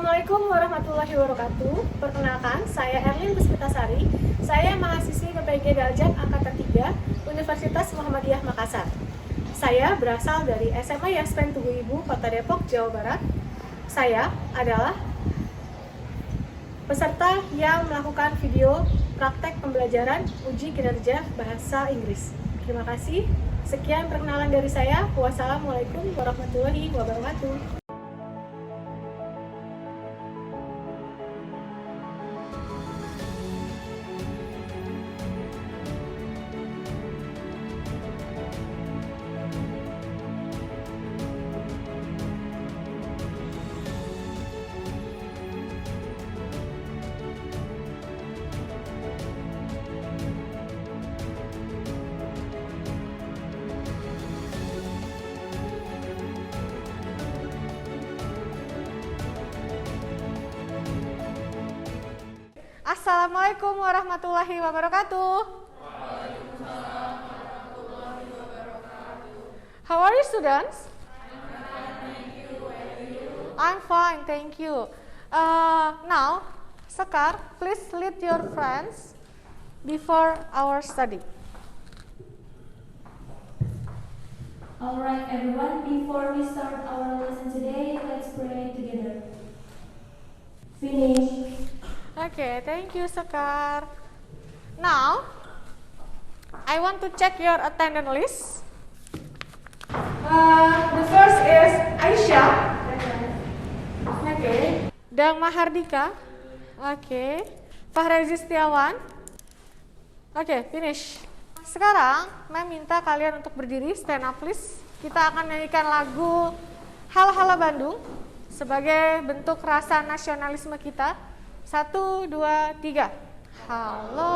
Assalamualaikum warahmatullahi wabarakatuh. Perkenalkan, saya Erlin Puspitasari. Saya mahasiswi PPG Daljak Angkatan 3 Universitas Muhammadiyah Makassar. Saya berasal dari SMA Yaspen Tugu Ibu, Kota Depok, Jawa Barat. Saya adalah peserta yang melakukan video praktek pembelajaran uji kinerja bahasa Inggris. Terima kasih. Sekian perkenalan dari saya. Wassalamualaikum warahmatullahi wabarakatuh. Assalamualaikum warahmatullahi wabarakatuh. How are you, students? I'm fine, thank you. Now, Sekar, please lead your friends before our study. Alright everyone, before we start our lesson today, let's pray together. Finish. Okay, thank you, Sekar. Now, I want to check your attendance list. The first is Aisyah. Okay. Dang Mahardika. Okay. Fahrazi Setiawan. Okay, finish. Sekarang, Mem minta kalian untuk berdiri, stand up please. Kita akan nyanyikan lagu Halo Halo Bandung sebagai bentuk rasa nasionalisme kita. 1, 2, 3. Halo,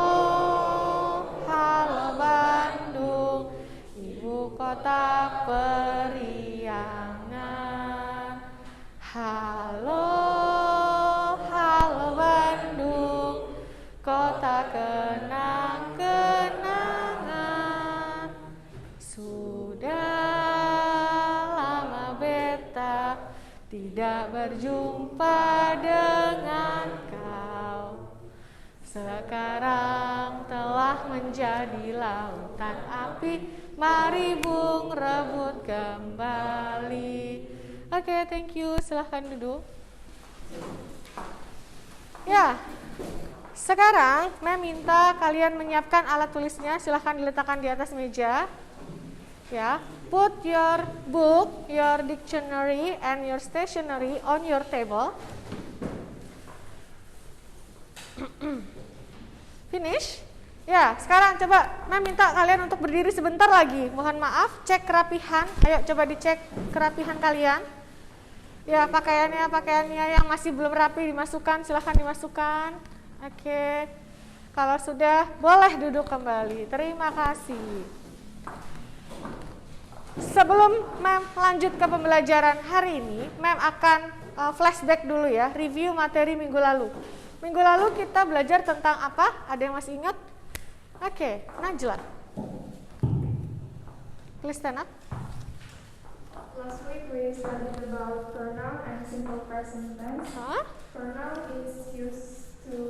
halo Bandung, ibu kota periangan. Halo, halo Bandung, kota kenang-kenangan. Sudah lama beta tidak berjumpa dengan kau. Sekarang telah menjadi lautan api, mari bung rebut kembali. Oke, thank you. Silahkan duduk. Ya, sekarang Mem minta kalian menyiapkan alat tulisnya. Silahkan diletakkan di atas meja. Ya, put your book, your dictionary, and your stationery on your table. Finish? Ya, sekarang coba Mem minta kalian untuk berdiri sebentar lagi. Mohon maaf, cek kerapihan. Ayo coba dicek kerapihan kalian. Ya, pakaiannya yang masih belum rapi dimasukkan, silahkan dimasukkan. Oke. Kalau sudah, boleh duduk kembali. Terima kasih. Sebelum Mem lanjut ke pembelajaran hari ini, Mem akan flashback dulu ya, review materi minggu lalu. Minggu lalu kita belajar tentang apa? Ada yang masih ingat? Oke, Najla. Please stand up. Last week we studied about pronoun and simple present tense. Pronoun is used to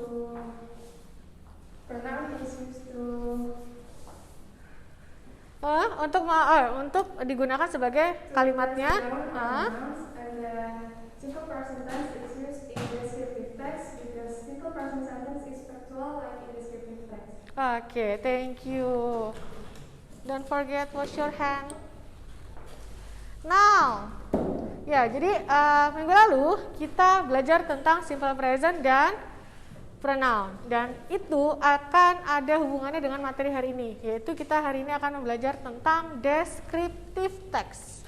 untuk digunakan sebagai kalimatnya. And then simple present tense is used in descriptive text because simple present sentence is factual like in descriptive text. Oke, thank you. Don't forget wash your hand. Now, ya jadi minggu lalu kita belajar tentang simple present dan pronoun, dan itu akan ada hubungannya dengan materi hari ini, yaitu kita hari ini akan belajar tentang descriptive text.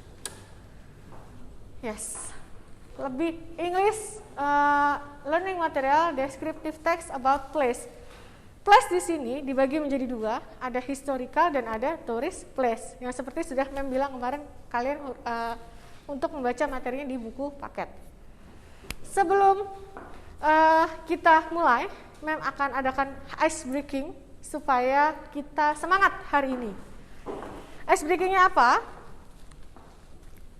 Yes, lebih English learning material descriptive text about place. Place di sini dibagi menjadi dua, ada historical dan ada tourist place, yang seperti sudah Mem bilang kemarin kalian untuk membaca materinya di buku paket. Sebelum kita mulai, Mem akan adakan ice breaking supaya kita semangat hari ini. Ice breakingnya apa?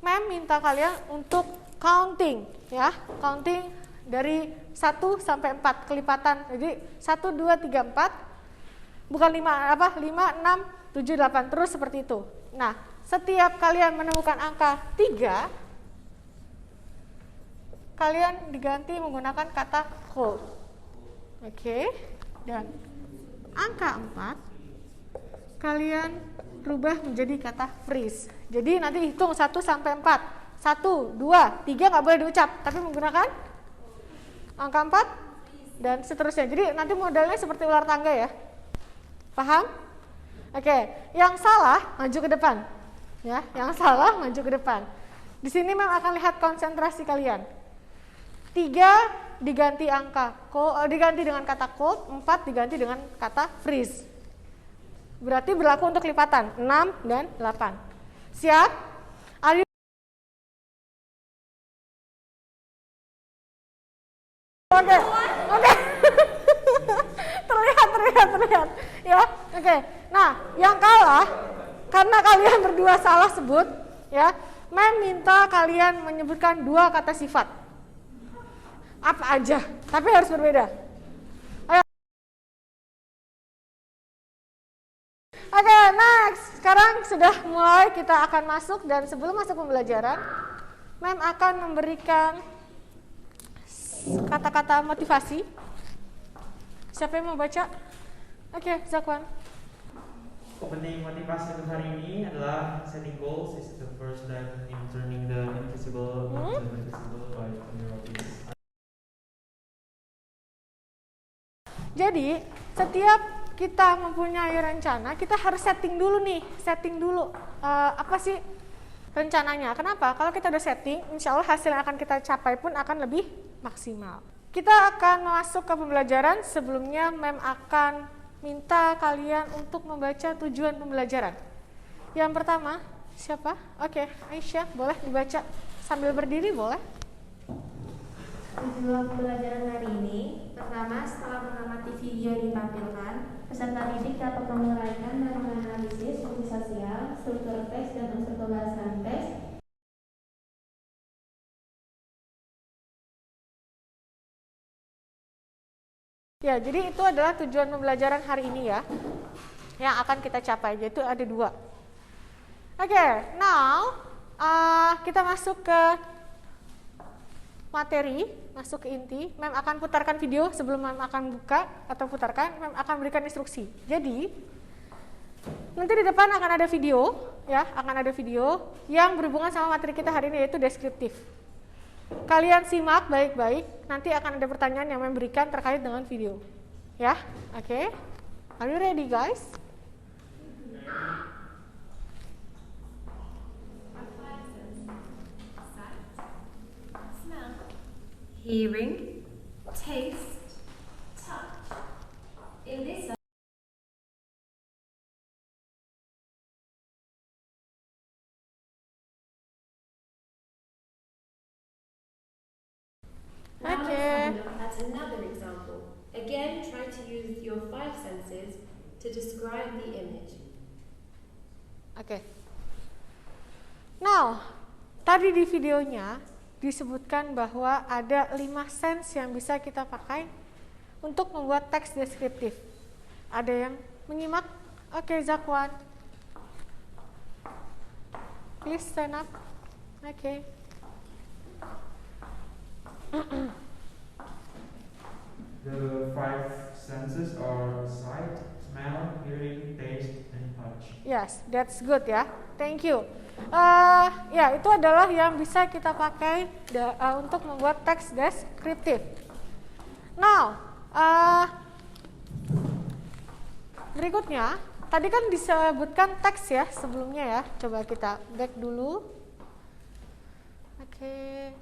Mem minta kalian untuk counting, ya, counting dari 1 sampai 4 kelipatan. Jadi 1, 2, 3, 4. Bukan 5, 6, 7, 8, terus seperti itu. Nah, setiap kalian menemukan angka 3, kalian diganti menggunakan kata cold. Oke. Dan angka 4 kalian rubah menjadi kata freeze. Jadi nanti hitung 1 sampai 4. 1, 2, 3 nggak boleh diucap, tapi menggunakan angka 4 dan seterusnya. Jadi nanti modelnya seperti ular tangga ya. Paham? Oke, yang salah maju ke depan. Ya, yang salah maju ke depan. Di sini Mem akan lihat konsentrasi kalian. 3 diganti diganti dengan kata cold, 4 diganti dengan kata freeze. Berarti berlaku untuk lipatan 6 dan 8. Siap? Are you Oke. terlihat. Ya, oke. Nah, yang kalah karena kalian berdua salah sebut, ya. Mem minta kalian menyebutkan 2 kata sifat. Apa aja, tapi harus berbeda. Ayo. Oke, next. Sekarang sudah mulai, kita akan masuk, dan sebelum masuk pembelajaran, Mem akan memberikan kata-kata motivasi. Siapa yang mau baca? Oke, Zakwan. Opening motivasi untuk hari ini adalah setting goals is the first step in turning the invisible into the visible by Tony Robbins. Jadi, setiap kita mempunyai rencana, kita harus setting dulu nih, apa sih rencananya. Kenapa? Kalau kita udah setting, insya Allah hasil yang akan kita capai pun akan lebih maksimal. Kita akan masuk ke pembelajaran. Sebelumnya Mem akan minta kalian untuk membaca tujuan pembelajaran. Yang pertama, siapa? Oke, Aisyah, boleh dibaca sambil berdiri, boleh? Tujuan pembelajaran hari ini, pertama, setelah mengamati video yang ditampilkan, peserta didik dapat menguraikan dan menganalisis fungsi sosial, struktur teks, dan unsur pembahasan teks. Ya, jadi itu adalah tujuan pembelajaran hari ini ya, yang akan kita capai, yaitu ada 2. Oke, now kita masuk ke materi, masuk ke inti. Mem akan putarkan video sebelum Mem akan buka atau putarkan. Mem akan berikan instruksi. Jadi nanti di depan akan ada video, ya, yang berhubungan sama materi kita hari ini, yaitu deskriptif. Kalian simak baik-baik. Nanti akan ada pertanyaan yang Mem berikan terkait dengan video. Ya, oke. Are you ready, guys? Hearing, taste, touch. In this Now Okay. let's have a look at another example. Again, try to use your 5 senses to describe the image. Oke. Now, tadi di videonya disebutkan bahwa ada 5 sense yang bisa kita pakai untuk membuat teks deskriptif. Ada yang menyimak? Oke, Zakwan. Please stand up. Oke. The 5 senses are sight, smell, hearing, taste, and touch. Yes, that's good ya. Thank you. Ya, itu adalah yang bisa kita pakai untuk membuat teks deskriptif. Now, berikutnya, tadi kan disebutkan teks ya sebelumnya ya. Coba kita back dulu. Oke,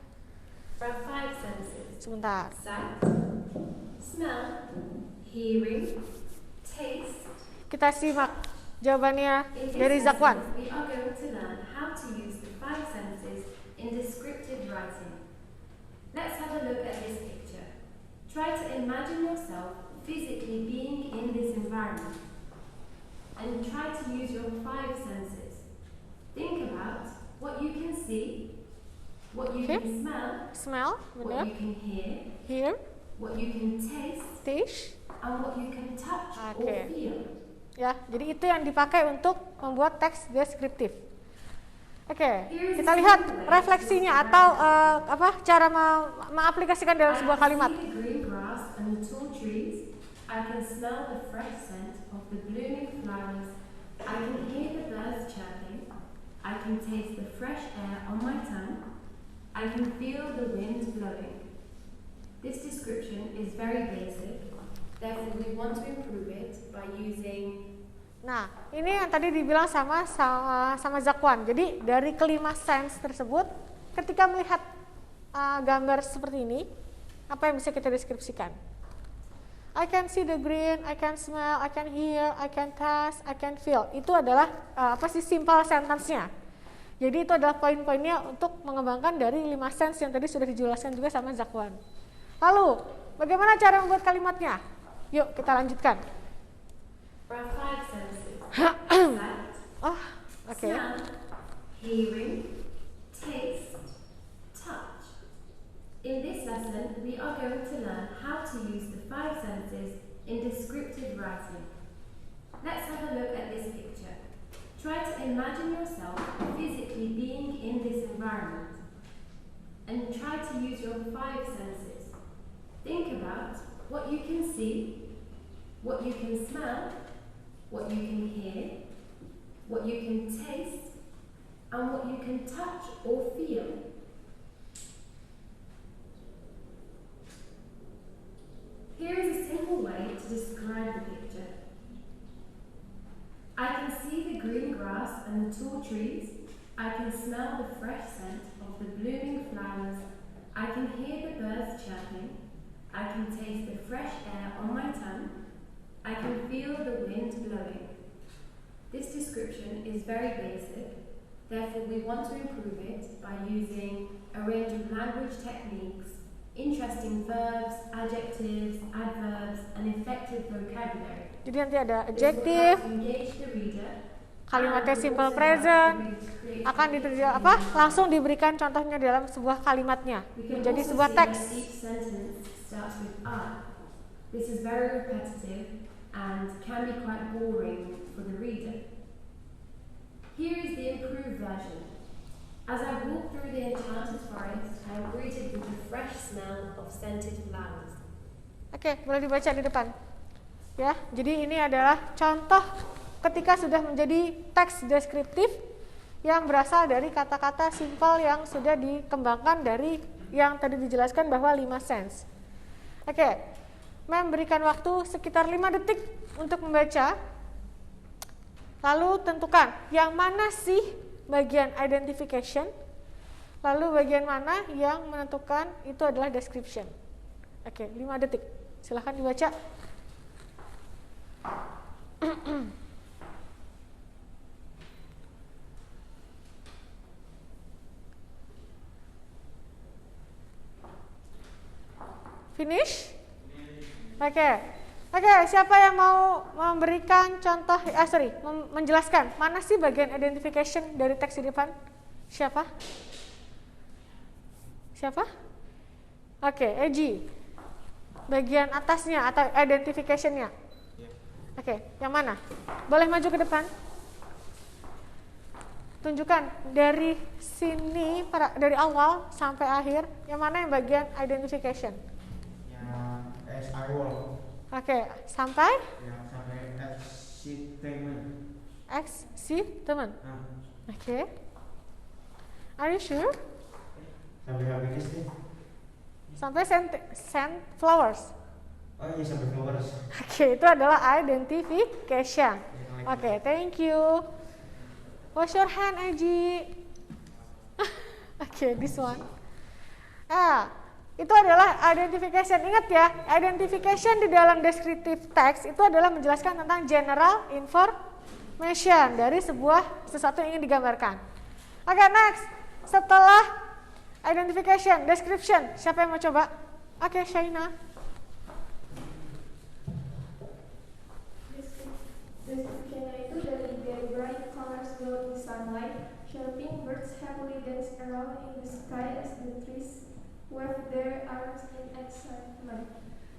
There are 5 senses: sebentar. sight, smell, hearing, taste. Kita simak jawabannya In this dari Zakwan. lesson, we are going to learn how to use the 5 senses in descriptive writing. Let's have a look at this picture. Try to imagine yourself physically being in this environment and try to use your 5 senses. Think about what you can see, what you Okay. can smell, Smell, what benar. you can hear, Hear, what you can taste, taste. and what you can touch Okay. or feel. Ya, jadi itu yang dipakai untuk membuat teks deskriptif. Oke, kita lihat refleksinya atau cara mengaplikasikan dalam sebuah kalimat. I can see the green grass and the tall trees. I can smell the fresh scent of the blooming flowers. I can hear the birds chirping. I can taste the fresh air on my tongue. I can feel the wind blowing. This description is very basic. Therefore, we want to improve it by using. Nah, ini yang tadi dibilang sama Zakwan. Jadi dari kelima sense tersebut, ketika melihat gambar seperti ini, apa yang bisa kita deskripsikan? I can see the green, I can smell, I can hear, I can taste, I can feel. Itu adalah simple sentence-nya. Jadi itu adalah poin-poinnya untuk mengembangkan dari 5 sense yang tadi sudah dijelaskan juga sama Zakwan. Lalu, bagaimana cara membuat kalimatnya? Yuk, kita lanjutkan. There are 5 senses. Sight, Oh, oke. smell, hearing, taste, touch. In this lesson, we are going to learn how to use the 5 senses in descriptive writing. Let's have a look at this picture. Try to imagine yourself physically being in this environment and try to use your 5 senses. Think about what you can see, what you can smell, what you can hear, what you can taste, and what you can touch or feel. Here is a simple way to describe the picture. I can see the green grass and the tall trees. I can smell the fresh scent of the blooming flowers. I can hear the birds chirping. I can taste the fresh air on my tongue. I can feel the wind blowing. This description is very basic, therefore we want to improve it by using a range of language techniques, interesting verbs, adjectives, adverbs, and effective vocabulary. Jadi nanti ada This will adjective, help engage the reader, kalimatnya and simple also help present, the reader to create akan langsung diberikan contohnya dalam sebuah kalimatnya We can menjadi also sebuah see that teks. each sentence starts with I. This is very repetitive and can be quite boring for the reader. Here is the improved version. As I walk through the enchanted forest, I am greeted with the fresh smell of scented flowers. Oke, boleh dibaca di depan. Ya, jadi ini adalah contoh ketika sudah menjadi teks deskriptif yang berasal dari kata-kata simpel yang sudah dikembangkan dari yang tadi dijelaskan bahwa 5 sense. Oke. Memberikan waktu sekitar 5 detik untuk membaca. Lalu tentukan yang mana sih bagian identification, lalu bagian mana yang menentukan itu adalah description. Oke, 5 detik. Silahkan dibaca. Finish? Oke, siapa yang mau memberikan contoh, menjelaskan mana sih bagian identification dari teks di depan? Siapa? Oke, Eji. Bagian atasnya atau identification-nya. Oke, yang mana? Boleh maju ke depan? Tunjukkan dari sini, dari awal sampai akhir, yang mana yang bagian identification? SI wall. Oke, sampai? Ya, sampai exit temen. Exit teman. Oke. Are you sure? Sampai habis deh. Sampai send flowers. Oh iya, sampai flowers. Oke, itu adalah identification. Oke, thank you. Wash your hand, Aji. Oke, this one. Itu adalah identification. Ingat ya, identification di dalam descriptive text itu adalah menjelaskan tentang general information dari sesuatu yang ingin digambarkan. Oke, next. Setelah identification, description, siapa yang mau coba? Oke, Shaina. Description itu dari bright colors glow in sunlight. Chirping birds happily dance around in the sky as the trees wave their arms in excitement.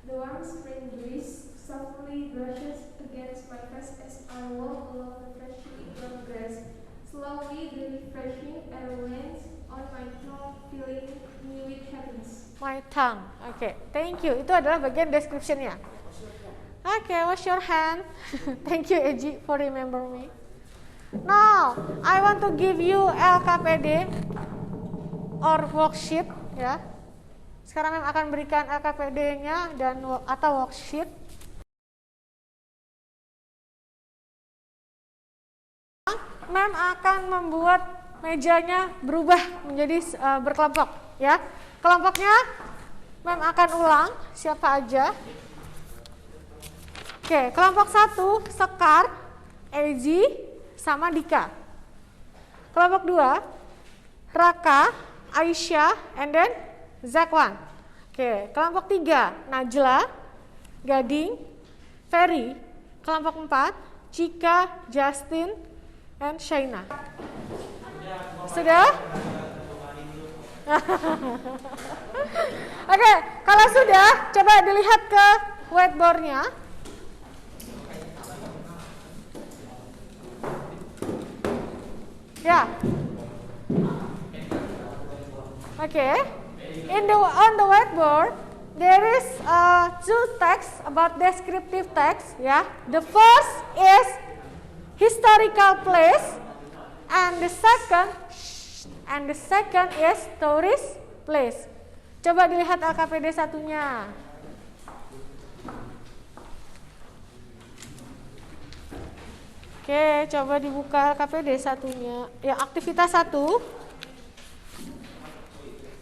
The warm spring breeze softly brushes against my face as I walk along the freshly grown grass. Slowly, the refreshing air lands on my tongue, filling me with happiness. My tongue. Oke, thank you. Itu adalah bagian description-nya. Oke, wash your hand. Thank you, Eji, for remember me. Now, I want to give you LKPD or worksheet, ya. Sekarang Mem akan berikan LKPD-nya dan atau worksheet. Mem akan membuat mejanya berubah menjadi berkelompok, ya. Kelompoknya Mem akan ulang siapa aja. Oke, kelompok 1 Sekar, Eji, sama Dika. Kelompok 2 Raka, Aisyah, and then Zakwan. Oke, kelompok 3 Najla, Gading, Ferry. Kelompok 4 Cika, Justin, and Shaina. Sudah? Oke, kalau sudah, coba dilihat ke whiteboard-nya. Ya. Oke. On the whiteboard, there is two texts about descriptive text. Ya. The first is historical place, and the second is tourist place. Coba dilihat LKPD satunya. Oke, coba dibuka LKPD satunya. Ya, aktivitas 1.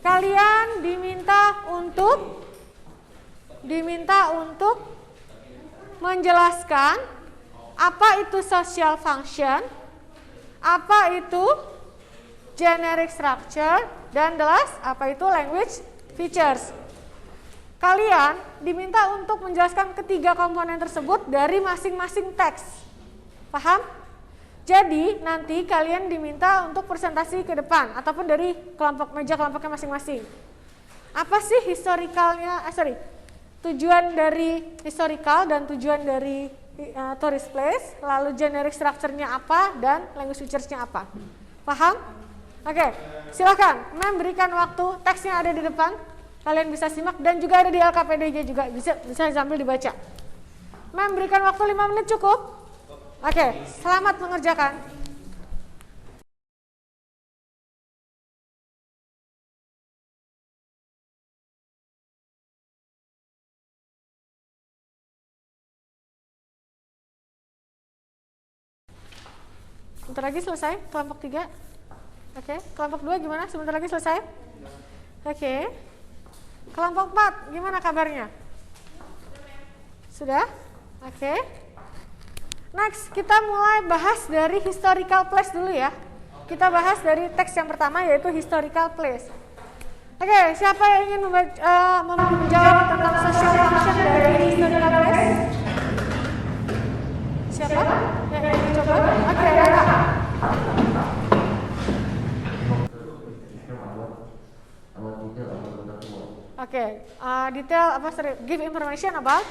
Kalian diminta untuk menjelaskan apa itu social function, apa itu generic structure, dan apa itu language features. Kalian diminta untuk menjelaskan ketiga komponen tersebut dari masing-masing teks. Paham? Jadi nanti kalian diminta untuk presentasi ke depan ataupun dari meja kelompoknya masing-masing. Apa sih tujuan dari historical dan tujuan dari tourist place, lalu generic structure-nya apa dan language features-nya apa. Paham? Oke, silakan. Mem berikan waktu, teksnya ada di depan. Kalian bisa simak dan juga ada di LKPD-nya juga, bisa sambil dibaca. Mem berikan waktu 5 menit cukup? Oke, selamat mengerjakan. Sebentar lagi selesai, kelompok 3. Oke, kelompok 2 gimana? Sebentar lagi selesai? Oke. Kelompok 4, gimana kabarnya? Sudah? Oke. Next, kita mulai bahas dari historical place dulu ya. Kita bahas dari teks yang pertama yaitu historical place. Oke, siapa yang ingin menjawab tentang social function dari historical place? Siapa? Yang ingin coba? Oke, Raka. Oke, detail apa? Give information about?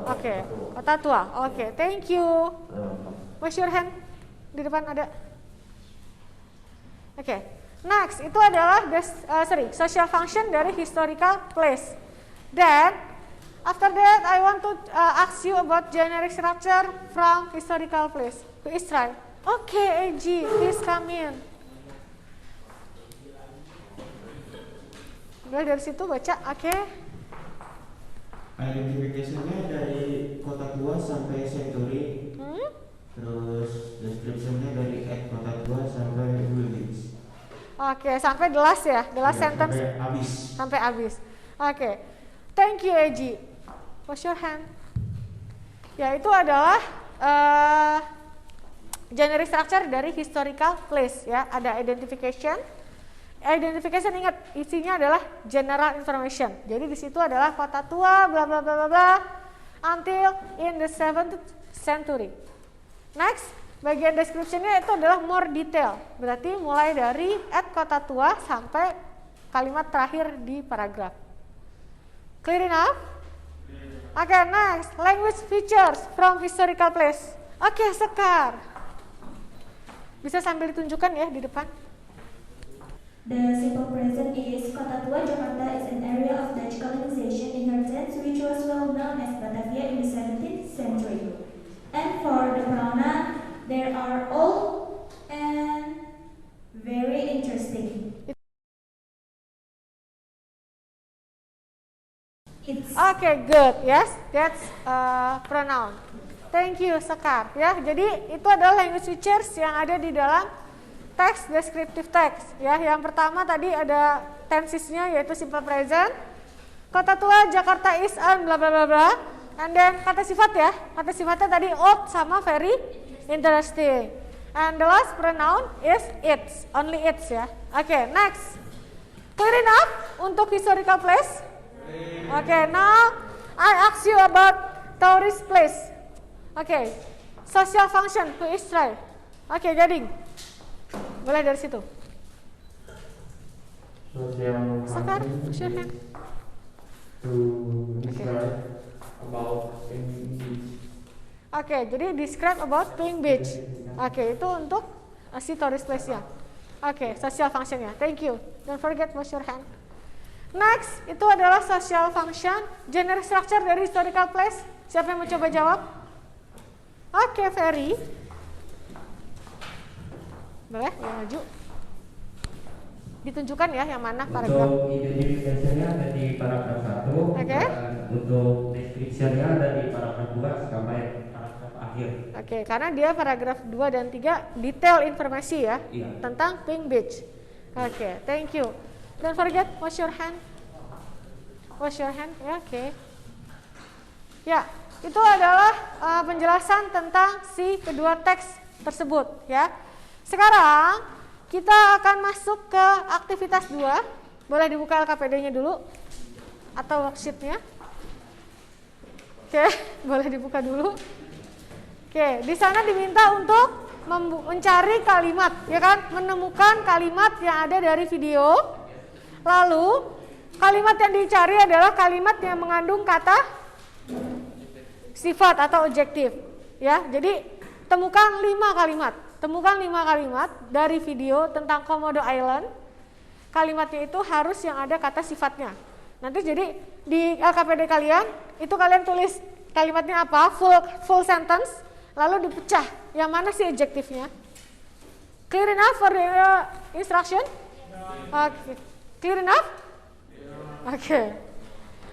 Oke, kota tua. Oke, thank you. Raise your hand. Di depan ada. Oke, next itu adalah social function dari historical place. Then after that I want to ask you about generic structure from historical place. Who is try? Oke, Eji, please come in. Mulai dari situ baca. Oke. Identification-nya dari kota tua sampai century. Terus description-nya dari kota tua sampai buildings. Oke, sampai the last ya, the last sentence. Sampai habis. Oke. Thank you, Eji. Wash your hand. Ya, itu adalah generic structure dari historical place ya. Ada identification. Identification, ingat isinya adalah general information. Jadi di situ adalah kota tua bla bla bla bla bla until in the 7th century. Next, bagian description-nya itu adalah more detail. Berarti mulai dari at kota tua sampai kalimat terakhir di paragraf. Clear enough? Oke, next, language features from historical place. Oke, Sekar. Bisa sambil ditunjukkan ya di depan. The simple present is Kota Tua, Jakarta is an area of Dutch colonization inheritance which was well known as Batavia in the 17th century. And for the pronoun, there are old and very interesting. Oke, good. Yes, that's pronoun. Thank you, Sekar. Ya, jadi itu adalah language features yang ada di dalam text, descriptive text. Ya, yang pertama tadi ada tensesnya yaitu simple present. Kota tua Jakarta is an bla bla bla bla. And then kata sifat ya. Kata sifatnya tadi old sama very interesting. And the last pronoun is it's, only it's ya. Oke, next. Clear enough untuk historical place? Oke, now I ask you about tourist place. Oke, social function, please try. Oke, Gading. Boleh dari situ. Social Sekar, function push your hand. to describe about playing beach. Oke, jadi describe about playing beach. Oke, itu untuk si tourist place-nya. Oke, social function-nya. Thank you. Don't forget wash your hand. Next, itu adalah social function, general structure dari historical place. Siapa yang mau coba jawab? Oke, Ferry. Boleh, yang maju. Ditunjukkan ya yang mana paragraf. Untuk identifikasinya ada di paragraf 1. Oke. Dan untuk description-nya ada di paragraf 2 sampai paragraf akhir. Oke, karena dia paragraf 2 dan 3 detail informasi ya Iya. tentang Pink Beach. Oke, thank you. Don't forget wash your hand. Wash your hand, ya, oke. Ya, itu adalah penjelasan tentang si kedua teks tersebut ya. Sekarang kita akan masuk ke aktivitas 2. Boleh dibuka LKPD-nya dulu atau worksheet-nya. Oke, boleh dibuka dulu. Oke, di sana diminta untuk mencari kalimat, ya kan? Menemukan kalimat yang ada dari video. Lalu kalimat yang dicari adalah kalimat yang mengandung kata sifat atau adjektif, ya. Jadi temukan 5 kalimat. Temukan 5 kalimat dari video tentang Komodo Island. Kalimatnya itu harus yang ada kata sifatnya. Nanti jadi di LKPD kalian itu kalian tulis kalimatnya apa, full sentence, lalu dipecah. Yang mana sih adjektifnya? Clear enough for the instruction? Okay. Clear enough? Okay.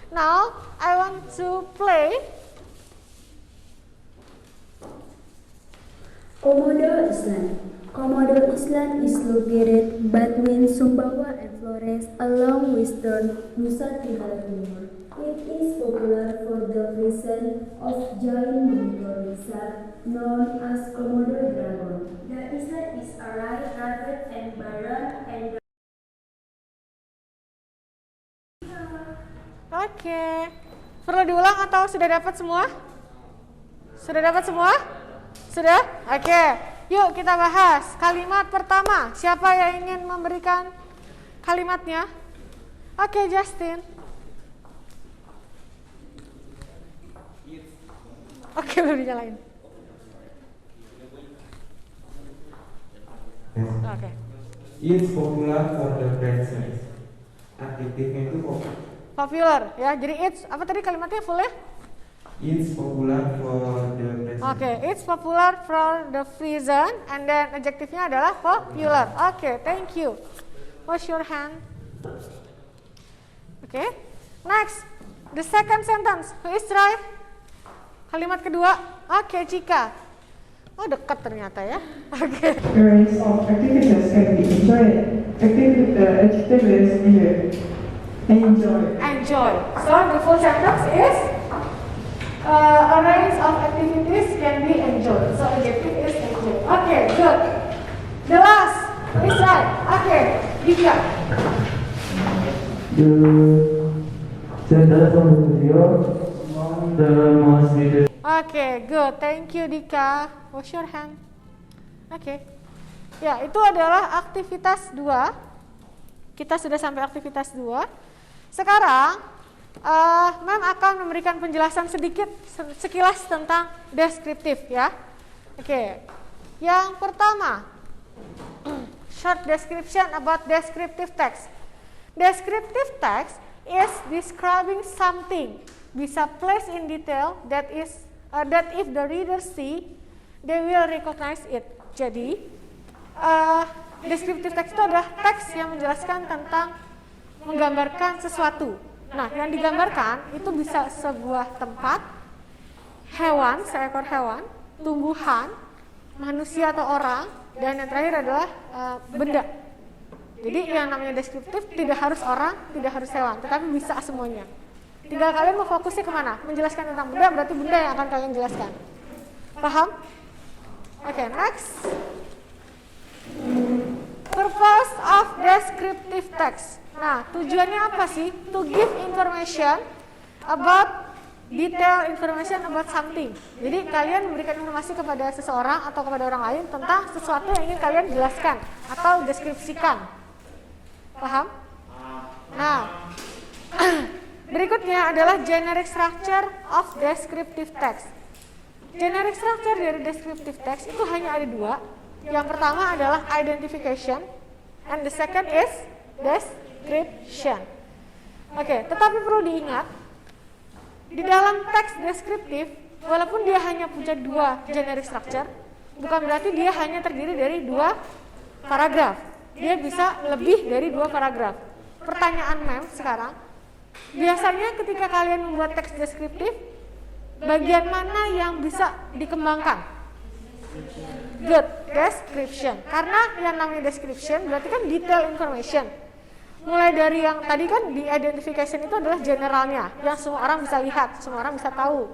Now I want to play. Komodo Island. Komodo Island is located between Sumbawa and Flores along western Nusa Tenggara Timur. It is popular for the presence of giant monitor lizard known as Komodo dragon. The island is arid, rugged, and barren, and Oke. Perlu diulang atau sudah dapat semua? Sudah dapat semua? Sudah? Oke. Yuk kita bahas. Kalimat pertama. Siapa yang ingin memberikan kalimatnya? Oke, Justin. Oke, belum dinyalain. Oke. It's popular for the freshness. Adjektifnya itu Popular ya. Jadi it's apa tadi kalimatnya full ya? it's popular for the freshness. Oke, it's popular for the reason and then adjektifnya adalah popular. Oke, thank you. Wash your hand. Oke. Next, the second sentence. Please try. Kalimat kedua. Oke, Cika. Oh, dekat ternyata ya. Oke. Areas of activities can be enjoyed. Adjective is enjoy. Enjoy. So the full sentence is a range of activities can be enjoyed. So adjective is enjoy. Okay, good. The last, please try. Okay, Dika. The sentence on the video among the most needed. Okay, good. Thank you, Dika. Wash your hand. Oke. Ya, itu adalah aktivitas 2. Kita sudah sampai aktivitas 2. Sekarang, Mem akan memberikan penjelasan sedikit, sekilas tentang deskriptif ya. Oke. Yang pertama, short description about descriptive text. Descriptive text is describing something, bisa place in detail that if the reader see, they will recognize it. Jadi, descriptive text itu adalah teks yang menjelaskan tentang menggambarkan sesuatu. Nah, yang digambarkan itu bisa sebuah tempat, hewan, seekor hewan, tumbuhan, manusia atau orang, dan yang terakhir adalah benda. Jadi yang namanya deskriptif tidak harus orang, tidak harus hewan, tetapi bisa semuanya. Tinggal kalian mau fokusnya kemana? Menjelaskan tentang benda, berarti benda yang akan kalian jelaskan. Paham? Oke, next. Purpose of descriptive text. Nah, tujuannya apa sih? To give information about detail information about something. Jadi kalian memberikan informasi kepada seseorang atau kepada orang lain tentang sesuatu yang ingin kalian jelaskan atau deskripsikan. Paham? Nah, berikutnya adalah generic structure of descriptive text. Generic structure dari descriptive text itu hanya ada 2. Yang pertama adalah identification, and the second is description. Oke, tetapi perlu diingat, di dalam teks deskriptif, walaupun dia hanya punya 2 generic structure, bukan berarti dia hanya terdiri dari 2 paragraf. Dia bisa lebih dari 2 paragraf. Pertanyaan Mem sekarang, biasanya ketika kalian membuat teks deskriptif, bagian mana yang bisa dikembangkan? Good, description. Karena yang namanya description berarti kan detail information. Mulai dari yang tadi kan di identification itu adalah generalnya, yang semua orang bisa lihat, semua orang bisa tahu.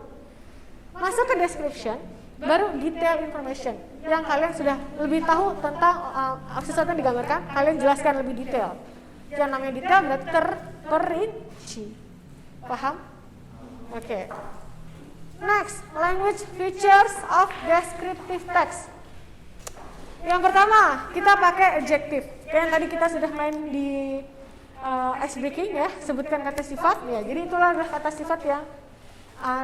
Masuk ke description, baru detail information, yang kalian sudah lebih tahu tentang sesuatu yang digambarkan, kalian jelaskan lebih detail. Yang namanya detail berarti terperinci. Paham? Oke. Next, language features of descriptive text. Yang pertama, kita pakai adjective. Yang tadi kita sudah main di ice breaking ya, sebutkan kata sifat ya. Jadi itulah adalah kata sifat yang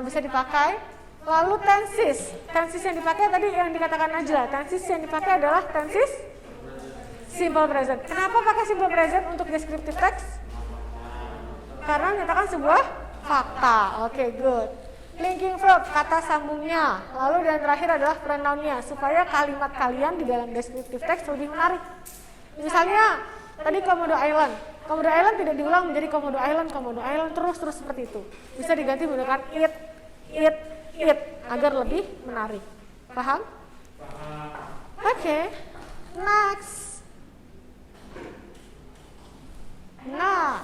bisa dipakai. Lalu tenses. Tenses yang dipakai tadi yang dikatakan Najla. Tenses yang dipakai adalah tenses simple present. Kenapa pakai simple present untuk descriptive text? Karena menyatakan sebuah fakta. Oke, good. Linking verb, kata sambungnya. Lalu dan terakhir adalah pronounnya, supaya kalimat kalian di dalam descriptive text lebih menarik. Misalnya, tadi Komodo Island. Komodo Island tidak diulang menjadi Komodo Island, terus seperti itu. Bisa diganti menggunakan it, agar lebih menarik. Paham? Oke. Next. Nah,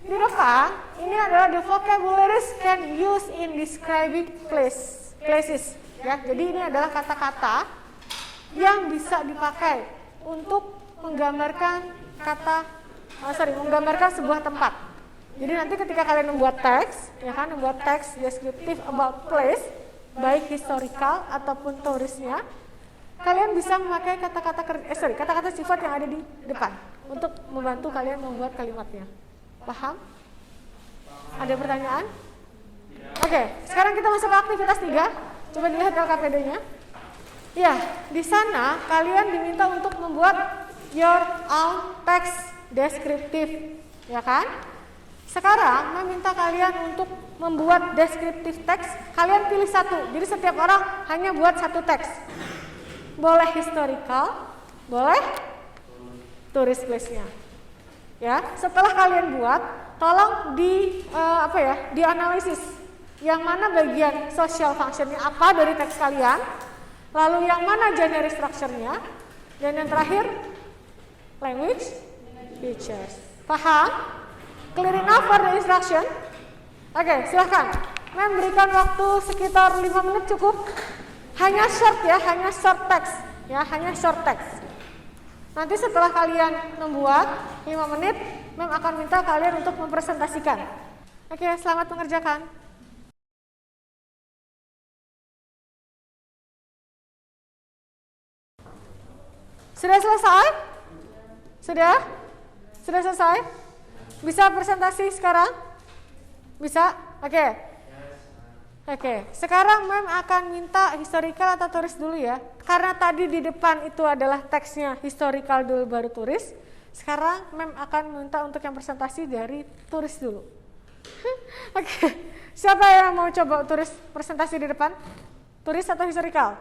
di depan, ini adalah the vocabularies can use in describing places. Ya, jadi ini adalah kata-kata yang bisa dipakai untuk menggambarkan menggambarkan sebuah tempat. Jadi nanti ketika kalian membuat teks, ya kan, membuat teks descriptive about place, baik historical ataupun tourisnya, kalian bisa memakai kata-kata sifat yang ada di depan untuk membantu kalian membuat kalimatnya. Paham? Ada pertanyaan? Oke, sekarang kita masuk ke aktivitas 3. Coba dilihat LKPD-nya. Ya, di sana kalian diminta untuk membuat your own text descriptive, ya kan? Sekarang meminta kalian untuk membuat descriptive text, kalian pilih satu. Jadi setiap orang hanya buat satu teks. Boleh historical, boleh tourist place-nya. Ya, setelah kalian buat, tolong dianalisis yang mana bagian social function-nya apa dari teks kalian, lalu yang mana generic structure-nya, dan yang terakhir language features. Paham? Clear enough for the instruction? Oke, silahkan. Mem berikan waktu sekitar 5 menit cukup. Hanya short ya, hanya short text. Ya, hanya short text. Nanti setelah kalian membuat 5 menit, Mem akan minta kalian untuk mempresentasikan. Oke, selamat mengerjakan. Sudah selesai? Sudah? Sudah selesai? Bisa presentasi sekarang? Bisa? Oke. Oke, sekarang Mem akan minta historical atau turis dulu ya. Karena tadi di depan itu adalah teksnya historical dulu baru turis. Sekarang Mem akan minta untuk yang presentasi dari turis dulu. Oke, siapa yang mau coba turis presentasi di depan? Turis atau historical?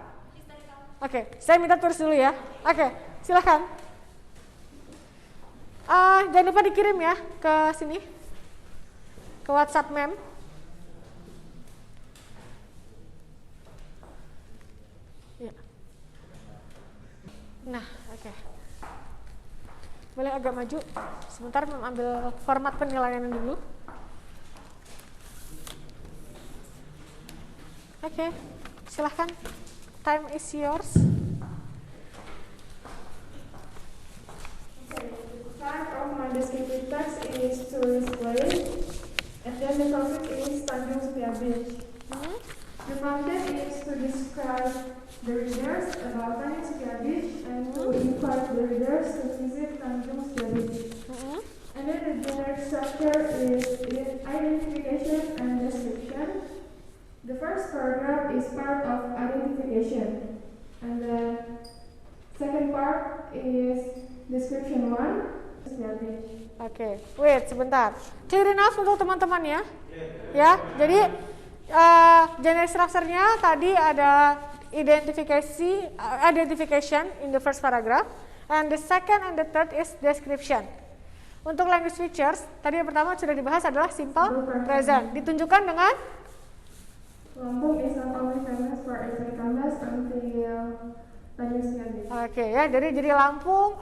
Oke, saya minta turis dulu ya. Oke, silahkan. Jangan lupa dikirim ya ke sini, ke WhatsApp Mem. Ya. Nah, oke. Boleh agak maju. Sebentar Mem ambil format penilaian dulu. Oke, silahkan. Time is yours. Part of my descriptive text is tourist place, and then the topic is Tanjung Setia Beach. The content is to describe the readers about Tanjung Setia Beach and to invite the readers to visit Tanjung Setia Beach. And then the generic structure is identification and description. The first paragraph is part of identification, and the second part is description 1. Oke, wait sebentar. Clear enough untuk teman-teman ya? Ya, jadi generic structure-nya tadi ada identification in the first paragraph, and the second and the third is description. Untuk language features, tadi yang pertama sudah dibahas adalah simple present. Ditunjukkan dengan Lampung is not only famous for its ikan until Tanjung Setia Beach. Oke ya, jadi Lampung,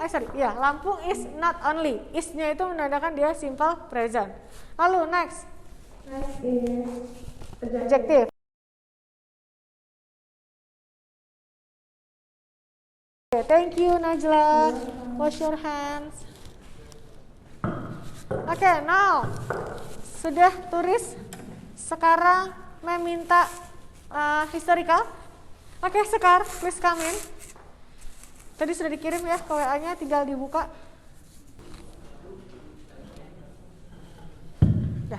Lampung is not only. Is-nya itu menandakan dia simple present. Lalu next. Next is Adjective. Okay, thank you Najla. Wash your hands. Oke, now sudah turis. Sekarang meminta historical. Oke, Sekar, please come in. Tadi sudah dikirim ya ke WA-nya, tinggal dibuka. Dah.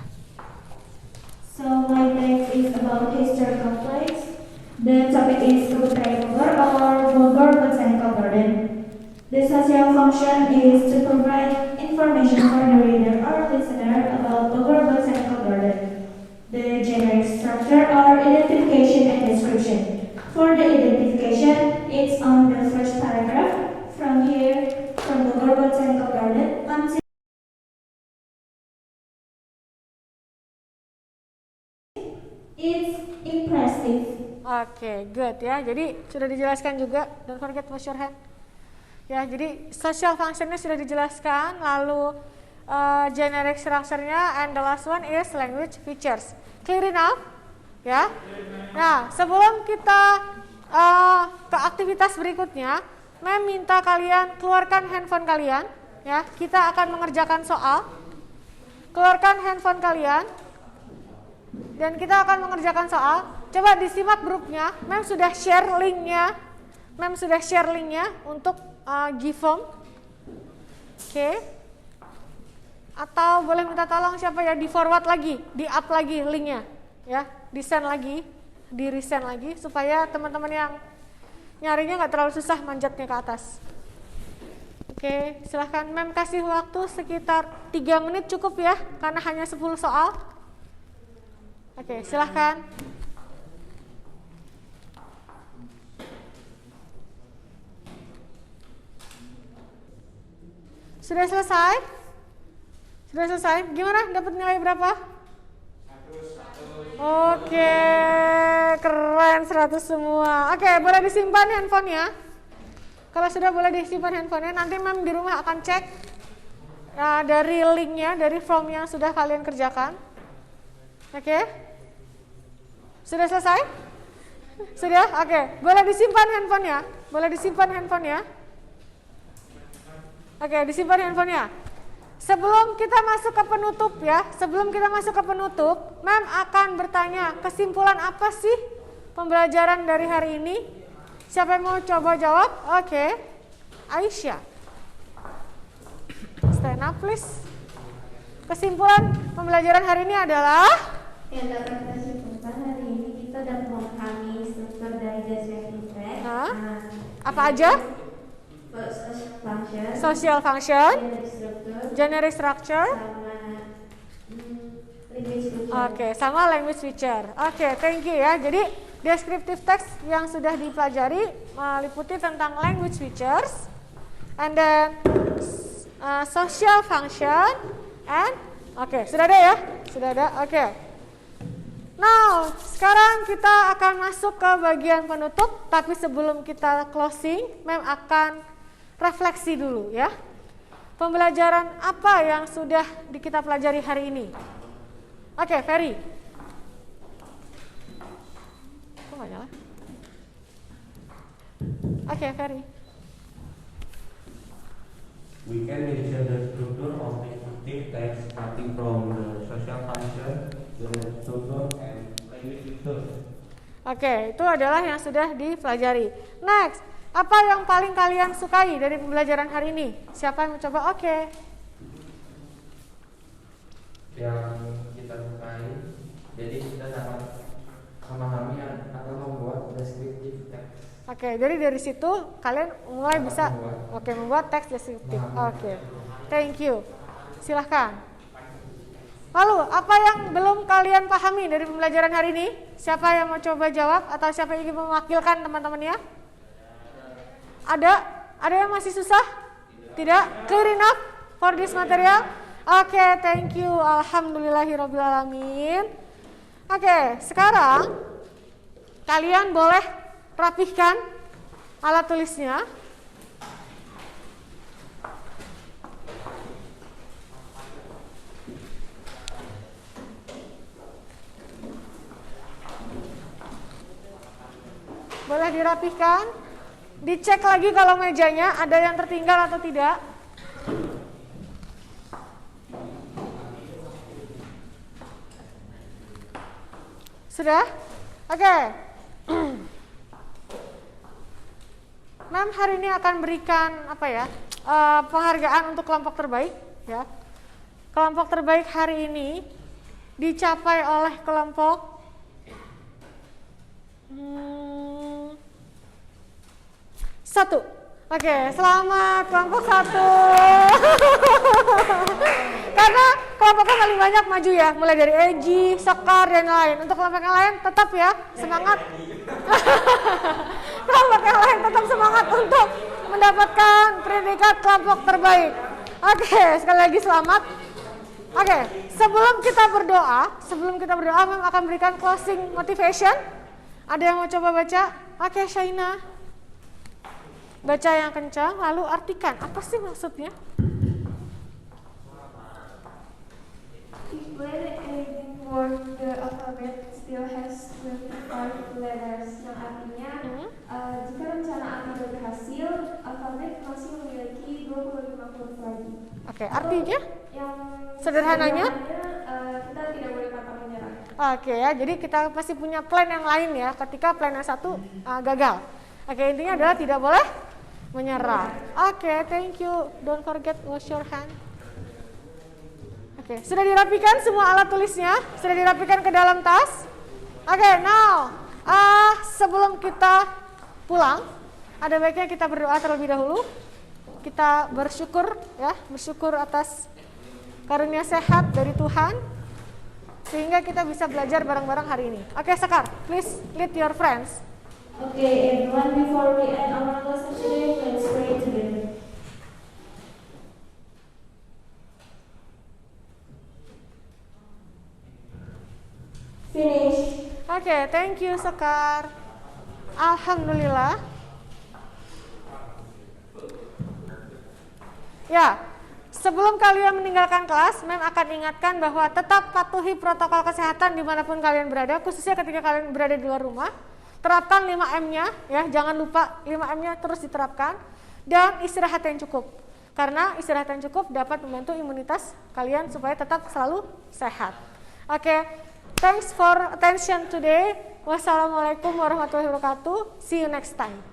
So my text is about historical place. The topic is Kebun Raya Bogor or Bogor Botanical Garden. The social function is to provide information for the reader or listener about Bogor Botanical Garden. The generic structure are identification and description. For the identification, it's on the first paragraph. From here, from Bogor Botanical Garden until it's impressive. Oke, good ya. Jadi sudah dijelaskan juga. Don't forget wash your hand. Ya, jadi social functionnya sudah dijelaskan. Lalu generic structure-nya, and the last one is language features. Clear enough? Ya. Nah, sebelum kita ke aktivitas berikutnya, Mem minta kalian keluarkan handphone kalian. Ya, kita akan mengerjakan soal. Keluarkan handphone kalian. Dan kita akan mengerjakan soal. Coba disimak grupnya. Mem sudah share linknya. Untuk Gform. Oke. Atau boleh minta tolong siapa ya di forward lagi, di up lagi linknya, ya, di send lagi, di resend lagi supaya teman-teman yang nyarinya nggak terlalu susah manjatnya ke atas. Oke, silahkan Mem kasih waktu sekitar 3 menit cukup ya, karena hanya 10 soal. Oke, silahkan. Sudah selesai? Sudah selesai? Gimana? Dapat nilai berapa? 100. Oke, keren 100 semua. Oke, boleh disimpan handphonenya. Kalau sudah boleh disimpan handphonenya, nanti Mem di rumah akan cek dari linknya, dari form yang sudah kalian kerjakan. Oke? Sudah selesai? Sudah? Oke, boleh disimpan handphonenya. Oke, disimpan handphonenya. Sebelum kita masuk ke penutup, Mem akan bertanya, kesimpulan apa sih pembelajaran dari hari ini? Siapa yang mau coba jawab? Oke. Aisyah. Stand up please. Kesimpulan pembelajaran hari ini adalah yang dapat kita simpulkan hari ini kita dapat memahami struktur dari descriptive text. Apa aja? Social function, generic structure, sama language feature. Oke, thank you ya. Jadi descriptive text yang sudah dipelajari meliputi tentang language features, and then social function, and sudah ada ya? Sudah ada. Oke. Now, sekarang kita akan masuk ke bagian penutup, tapi sebelum kita closing, Mem akan refleksi dulu ya. Pembelajaran apa yang sudah kita pelajari hari ini? Oke, Ferry. Kok nggak nyala? Oke, Ferry. We can mention the structure of descriptive text starting from the social function, the structure, and language features. Oke, itu adalah yang sudah dipelajari. Next, apa yang paling kalian sukai dari pembelajaran hari ini? Siapa yang mencoba? Oke. Yang kita sukai, jadi kita dapat memahami atau membuat descriptive text. Oke, jadi dari situ kalian mulai bisa membuat teks deskriptif. Oke. Thank you. Silahkan. Lalu, apa yang belum kalian pahami dari pembelajaran hari ini? Siapa yang mau coba jawab atau siapa yang ingin mewakilkan teman-temannya? Ada? Ada yang masih susah? Tidak? Clear enough for this material? Oke, thank you. Alhamdulillahirrabbilalamin. Oke, sekarang kalian boleh rapihkan alat tulisnya. Boleh dirapihkan. Dicek lagi kalau mejanya ada yang tertinggal atau tidak. Sudah? Oke. Mem hari ini akan berikan penghargaan untuk kelompok terbaik ya. Kelompok terbaik hari ini dicapai oleh kelompok satu. Oke, selamat kelompok satu. Karena kelompoknya paling banyak maju ya, mulai dari Eji, Sekar, dan lain. Untuk kelompok yang lain tetap ya semangat. Kelompok yang lain tetap semangat untuk mendapatkan predikat kelompok terbaik. Oke, sekali lagi selamat. Oke, sebelum kita berdoa, Mem akan berikan closing motivation. Ada yang mau coba baca? Oke, Shaina. Baca yang kencang, lalu artikan. Apa sih maksudnya? If anything word the alphabet still has 25 letters, yang artinya jika rencana alfabet berhasil, alfabet masih memiliki 25 huruf lagi. Oke, artinya? Yang sederhananya? Kita tidak boleh pantang menyerah. Oke ya, jadi kita pasti punya plan yang lain ya ketika plan yang satu gagal. Oke, intinya adalah tidak boleh menyerah. Oke, thank you. Don't forget wash your hand. Oke, sudah dirapikan semua alat tulisnya? Sudah dirapikan ke dalam tas? Oke, now sebelum kita pulang, ada baiknya kita berdoa terlebih dahulu. Kita bersyukur atas karunia sehat dari Tuhan sehingga kita bisa belajar bareng-bareng hari ini. Oke, Sekar, please lead your friends. Okay, everyone, before we end our lesson today, let's pray together. Finish. Oke, thank you Sekar. Alhamdulillah. Ya, sebelum kalian meninggalkan kelas, Mem akan ingatkan bahwa tetap patuhi protokol kesehatan dimanapun kalian berada, khususnya ketika kalian berada di luar rumah. Terapkan 5M-nya, ya, jangan lupa 5M-nya terus diterapkan, dan istirahat yang cukup. Karena istirahat yang cukup dapat membantu imunitas kalian supaya tetap selalu sehat. Oke, thanks for attention today. Wassalamualaikum warahmatullahi wabarakatuh. See you next time.